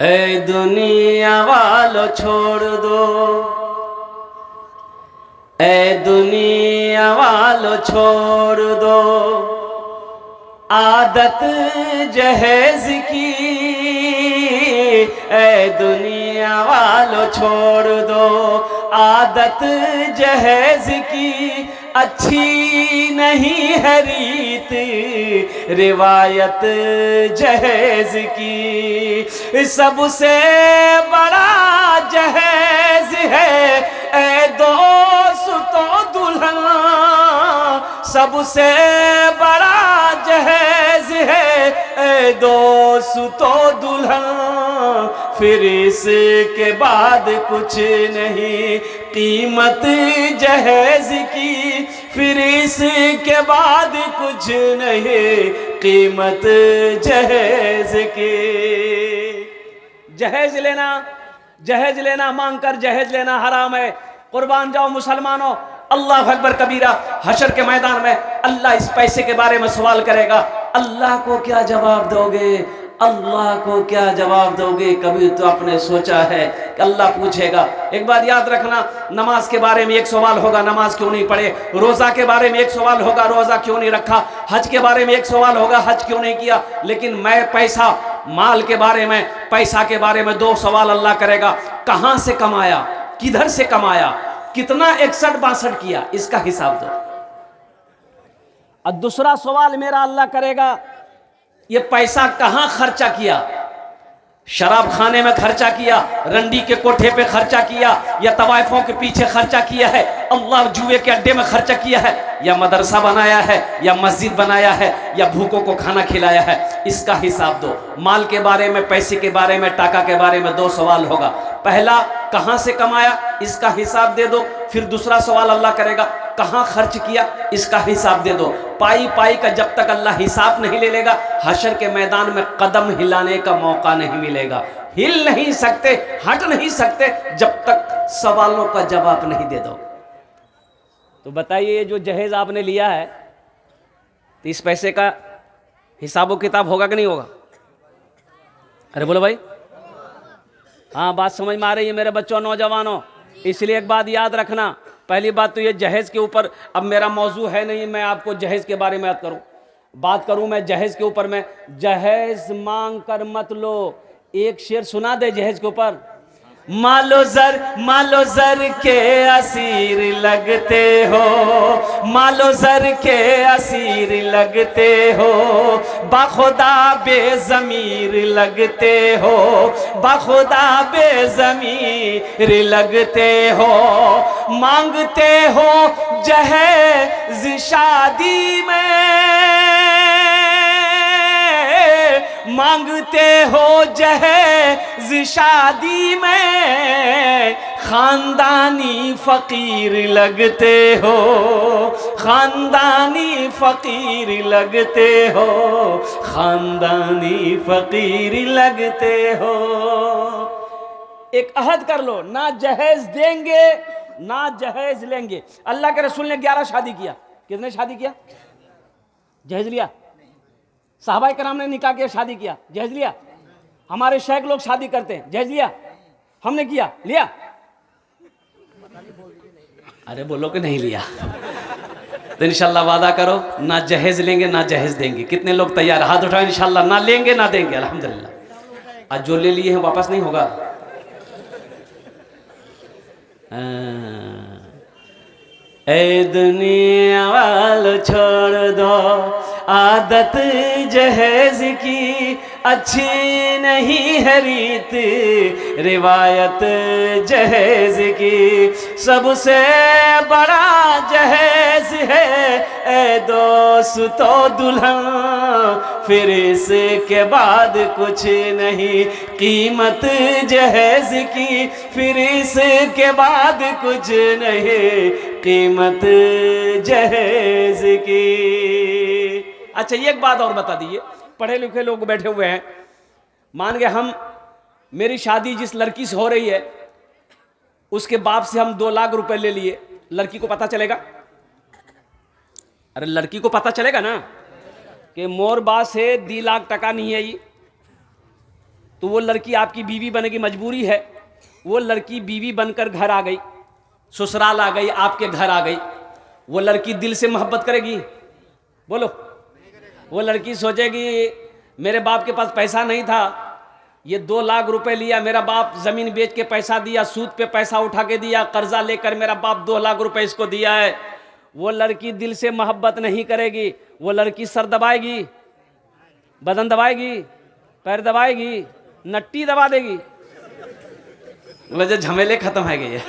ए दुनिया वालों छोड़ दो, ए दुनिया वालों छोड़ दो आदत जहेज की। ए दुनिया वालों छोड़ दो आदत जहेज की। अच्छी नहीं है रीत रिवायत जहेज की। सबसे बड़ा जहेज है ए दोस्तों दुल्हन, सबसे बड़ा जहेज है ए दोस्तों दुल्हन। फिर इसके बाद कुछ नहीं कीमत जहेज की। फिर इसके बाद कुछ नहीं कीमत जहेज की। जहेज लेना मांग कर जहेज लेना हराम है। कुर्बान जाओ मुसलमानों, अल्लाह अकबर कबीरा। हशर के मैदान में अल्लाह इस पैसे के बारे में सवाल करेगा। अल्लाह को क्या जवाब दोगे? अल्लाह को क्या जवाब दोगे? कभी तो आपने सोचा है कि अल्लाह पूछेगा? एक बात याद रखना, नमाज के बारे में एक सवाल होगा, नमाज क्यों नहीं पढ़े। रोज़ा के बारे में एक सवाल होगा, रोज़ा क्यों नहीं रखा। हज के बारे में एक सवाल होगा, हज क्यों नहीं किया। लेकिन मैं पैसा माल के बारे में, पैसा के बारे में दो सवाल अल्लाह करेगा। कहाँ से कमाया, किधर से कमाया, कितना 61-62 किया, इसका हिसाब दो। और दूसरा सवाल मेरा अल्लाह करेगा, ये पैसा कहां खर्चा किया। शराब खाने में खर्चा किया, रंडी के कोठे पे खर्चा किया, या तवाइफों के पीछे खर्चा किया है, अल्लाह जुए के अड्डे में खर्चा किया है, या मदरसा बनाया है, या मस्जिद बनाया है, या भूखों को खाना खिलाया है। इसका हिसाब दो। माल के बारे में, पैसे के बारे में, टाका के बारे में दो सवाल होगा। पहला कहां से कमाया, इसका हिसाब दे दो। फिर दूसरा सवाल अल्लाह करेगा, कहां खर्च किया, इसका हिसाब दे दो। पाई पाई का जब तक अल्लाह हिसाब नहीं ले लेगा, हशर के मैदान में कदम हिलाने का मौका नहीं मिलेगा। हिल नहीं सकते, हट नहीं सकते जब तक सवालों का जवाब नहीं दे दो। तो बताइए, ये जो जहेज आपने लिया है, तो इस पैसे का हिसाब किताब होगा कि नहीं होगा? अरे बोलो भाई, हाँ बात समझ में आ रही है मेरे बच्चों, नौजवानों। इसलिए एक बात याद रखना, पहली बात तो ये जहेज के ऊपर, अब मेरा मौजू है नहीं मैं आपको जहेज के बारे में बात करूं मैं जहेज के ऊपर। मैं जहेज मांग कर मत लो। एक शेर सुना दे जहेज के ऊपर। मालो जर के असीर लगते हो, मालो जर के असीर लगते हो, बाखुदा बेज़मीर लगते हो, बाखुदा बेज़मीर लगते हो। मांगते हो जहेज शादी में, मांगते हो जहेज शादी में, खानदानी फकीर लगते हो, खानदानी फकीर लगते हो, खानदानी फकीर लगते हो। एक अहद कर लो, ना जहेज देंगे ना जहेज लेंगे। अल्लाह के रसूल ने 11 शादी किया। किसने शादी किया? जहेज लिया? साहबाए कराम ने निकाह किया, शादी किया, जहेज लिया? हमारे शेख लोग शादी करते हैं, जहेज लिया? हमने किया, लिया? अरे बोलो कि नहीं लिया। तो इंशाल्लाह वादा करो, ना जहेज लेंगे ना जहेज देंगे। कितने लोग तैयार? हाथ उठाओ। इंशाल्लाह ना लेंगे ना देंगे। अल्हम्दुलिल्लाह। आज जो ले लिए हैं वापस नहीं होगा। ए दुनिया वालों छोड़ दो आदत जहेज की। अच्छी नहीं है रीत रिवायत जहेज की। सबसे बड़ा जहेज है ए दोस्तों दुल्हन। फिर इसके बाद कुछ नहीं कीमत जहेज की। फिर इसके बाद कुछ नहीं कीमत जहेज की। अच्छा, ये एक बात और बता दीजिए, पढ़े लिखे लोग बैठे हुए हैं, मान गए हम, मेरी शादी जिस लड़की से हो रही है उसके बाप से हम 2 लाख रुपए ले लिए, लड़की को पता चलेगा? अरे लड़की को पता चलेगा ना कि मोर बात से 2 लाख टका नहीं है ये। तो वो लड़की आपकी बीवी बनेगी, मजबूरी है। वो लड़की बीवी बनकर घर आ गई, ससुराल आ गई, आपके घर आ गई। वो लड़की दिल से मोहब्बत करेगी? बोलो। वो लड़की सोचेगी मेरे बाप के पास पैसा नहीं था, ये 2 लाख रुपए लिया, मेरा बाप जमीन बेच के पैसा दिया, सूद पे पैसा उठा के दिया, कर्जा लेकर मेरा बाप 2 लाख रुपए इसको दिया है। वो लड़की दिल से मोहब्बत नहीं करेगी। वो लड़की सर दबाएगी, बदन दबाएगी, पैर दबाएगी, नट्टी दबा देगी। मुझे झमेले खत्म है गए।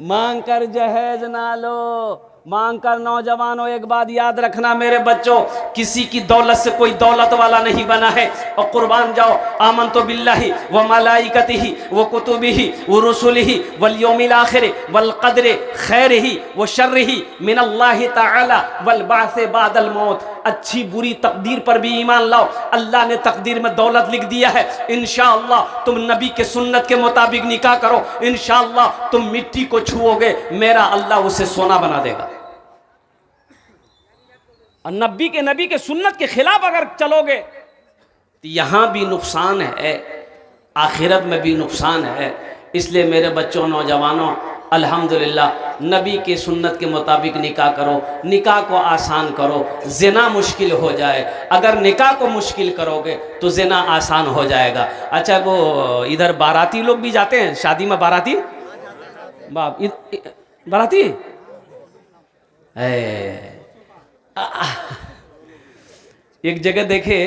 मांग कर जहेज ना लो, मांग कर नौजवानों एक बात याद रखना मेरे बच्चों, किसी की दौलत से कोई दौलत वाला नहीं बना है। और कुर्बान जाओ, आमनतु बिल्लाहि व मलाइकतिहि व कुतुबिहि व रुसुलिहि वल यौमिल आखिर वल क़द्रि खैरिहि व शर्रिहि मिनल्लाहि तआला वल बाअस बादल मौत। अच्छी बुरी तकदीर पर भी ईमान लाओ। अल्लाह ने तकदीर में दौलत लिख दिया है, इंशाअल्लाह तुम नबी के सुन्नत के मुताबिक निकाह करो, इंशाअल्लाह तुम मिट्टी को छुओगे, मेरा अल्लाह उसे सोना बना देगा। और नबी के सुन्नत के खिलाफ अगर चलोगे तो यहां भी नुकसान है, आखिरत में भी नुकसान है। इसलिए मेरे बच्चों, नौजवानों, अल्हम्दुलिल्लाह नबी के सुन्नत के मुताबिक निकाह करो, निकाह को आसान करो। ज़िना मुश्किल हो जाए, अगर निकाह को मुश्किल करोगे तो ज़िना आसान हो जाएगा। अच्छा, वो इधर बाराती लोग भी जाते हैं शादी में, बाराती बाप बाराती एक जगह देखे,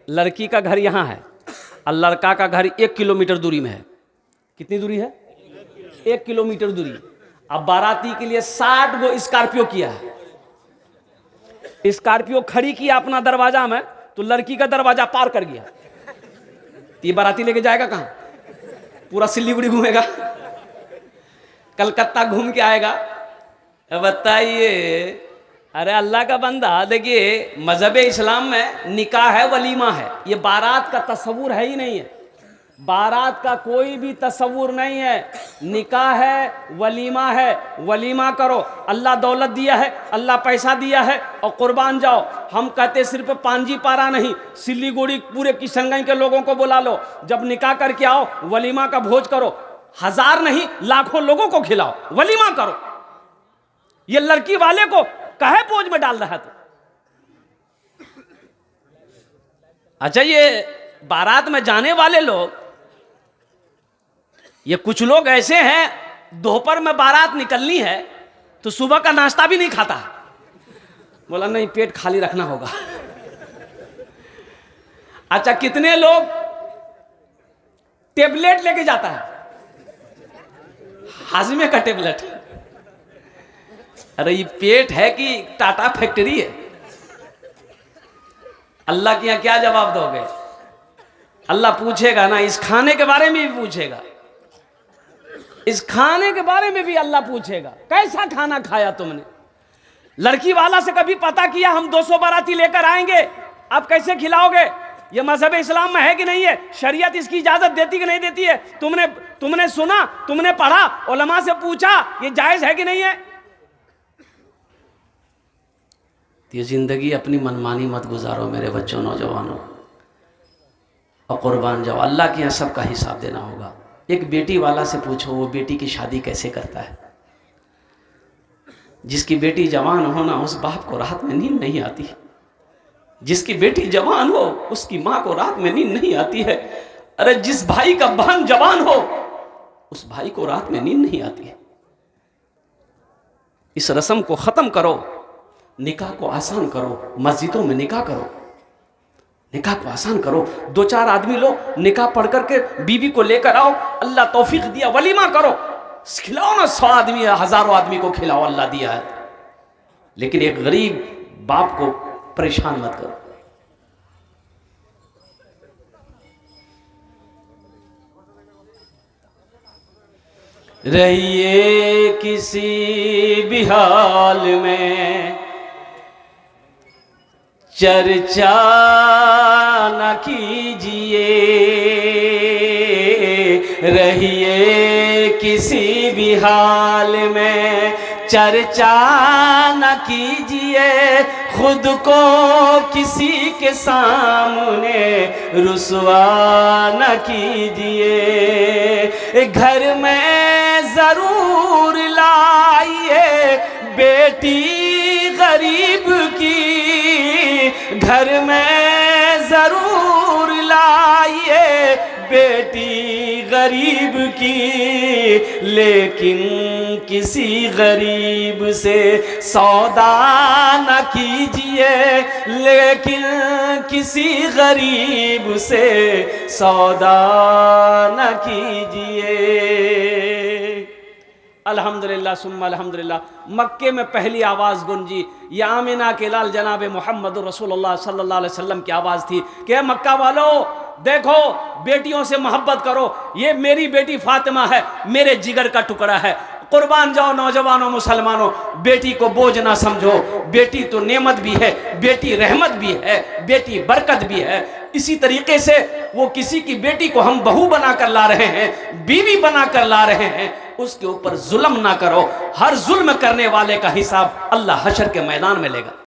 लड़की का घर यहाँ है और लड़का का घर 1 किलोमीटर दूरी में है। कितनी दूरी है? 1 किलोमीटर दूरी। अब बाराती के लिए 60 गो स्कॉर्पियो किया है। स्कॉर्पियो खड़ी किया अपना दरवाजा में, तो लड़की का दरवाजा पार कर गया। तो ये बाराती लेके जाएगा कहाँ? पूरा सिल्लीगुड़ी घूमेगा, कलकत्ता घूम के आएगा। बताइए, अरे अल्लाह का बंदा, देखिए मजहब इस्लाम में निकाह है, वलीमा है। ये बारात का तस्वुर है ही नहीं है, बारात का कोई भी तस्वुर नहीं है। निकाह है, वलीमा है। वलीमा करो, अल्लाह दौलत दिया है, अल्लाह पैसा दिया है, और कुर्बान जाओ। हम कहते सिर्फ पांजी पारा नहीं, सिल्लीगुड़ी पूरे किशनगंज के लोगों को बुला लो, जब निकाह करके आओ वलीमा का भोज करो, 1000 नहीं लाखों लोगों को खिलाओ, वलीमा करो। ये लड़की वाले को काहे बोझ में डाल रहा है? तो अच्छा, ये बारात में जाने वाले लोग, ये कुछ लोग ऐसे हैं, दोपहर में बारात निकलनी है तो सुबह का नाश्ता भी नहीं खाता। बोला नहीं, पेट खाली रखना होगा। अच्छा, कितने लोग टेबलेट लेके जाता है, हाजमे का टेबलेट। अरे ये पेट है कि टाटा फैक्ट्री है? अल्लाह के यहां क्या जवाब दोगे? अल्लाह पूछेगा ना, इस खाने के बारे में भी पूछेगा, इस खाने के बारे में भी अल्लाह पूछेगा, कैसा खाना खाया तुमने? लड़की वाला से कभी पता किया हम 200 बाराती लेकर आएंगे, आप कैसे खिलाओगे? ये मजहब इस्लाम में है कि नहीं है? शरीयत इसकी इजाजत देती कि नहीं देती है? तुमने सुना, तुमने पढ़ा, उलमा से पूछा, ये जायज है कि नहीं है? ये जिंदगी अपनी मनमानी मत गुजारो मेरे बच्चों, नौजवानों, और कुर्बान जाओ। अल्लाह के यहाँ सबका हिसाब देना होगा। एक बेटी वाला से पूछो, वो बेटी की शादी कैसे करता है? जिसकी बेटी जवान हो ना, उस बाप को रात में नींद नहीं आती। जिसकी बेटी जवान हो, उसकी माँ को रात में नींद नहीं आती है। अरे जिस भाई का बहन जवान हो, उस भाई को रात में नींद नहीं आती है। इस रस्म को खत्म करो, निकाह को आसान करो, मस्जिदों में निकाह करो, निकाह को आसान करो। 2-4 आदमी लोग निकाह पढ़ करके बीवी को लेकर आओ, अल्लाह तौफीक दिया, वलीमा करो, खिलाओ ना, 100 आदमी, 1000 आदमी को खिलाओ, अल्लाह दिया है। लेकिन एक गरीब बाप को परेशान मत करो। रहिए किसी भी हाल में, चर्चा न कीजिए। रहिए किसी भी हाल में, चर्चा न कीजिए। खुद को किसी के के सामने रुसवा न कीजिए। घर में जरूर लाइए बेटी गरीब की, घर में जरूर लाइए बेटी गरीब की, लेकिन किसी गरीब से सौदा न कीजिए, लेकिन किसी गरीब से सौदा न कीजिए। अल्हम्दुलिल्लाह सुम्मा अल्हम्दुलिल्लाह। मक्के में पहली आवाज़ गूंजी, ये आमिना के लाल जनाब मोहम्मद रसूलुल्लाह सल्लल्लाहु अलैहि वसल्लम की आवाज़ थी कि मक्का वालों देखो, बेटियों से मोहब्बत करो, ये मेरी बेटी फातिमा है, मेरे जिगर का टुकड़ा है, कुर्बान जाओ नौजवानों मुसलमानों, बेटी को बोझ ना समझो, बेटी तो नेमत भी है, बेटी रहमत भी है, बेटी बरकत भी है। इसी तरीके से वो किसी की बेटी को हम बहू बनाकर ला रहे हैं, बीवी बनाकर ला रहे हैं, उसके ऊपर जुल्म ना करो। हर जुल्म करने वाले का हिसाब अल्लाह हशर के मैदान में लेगा।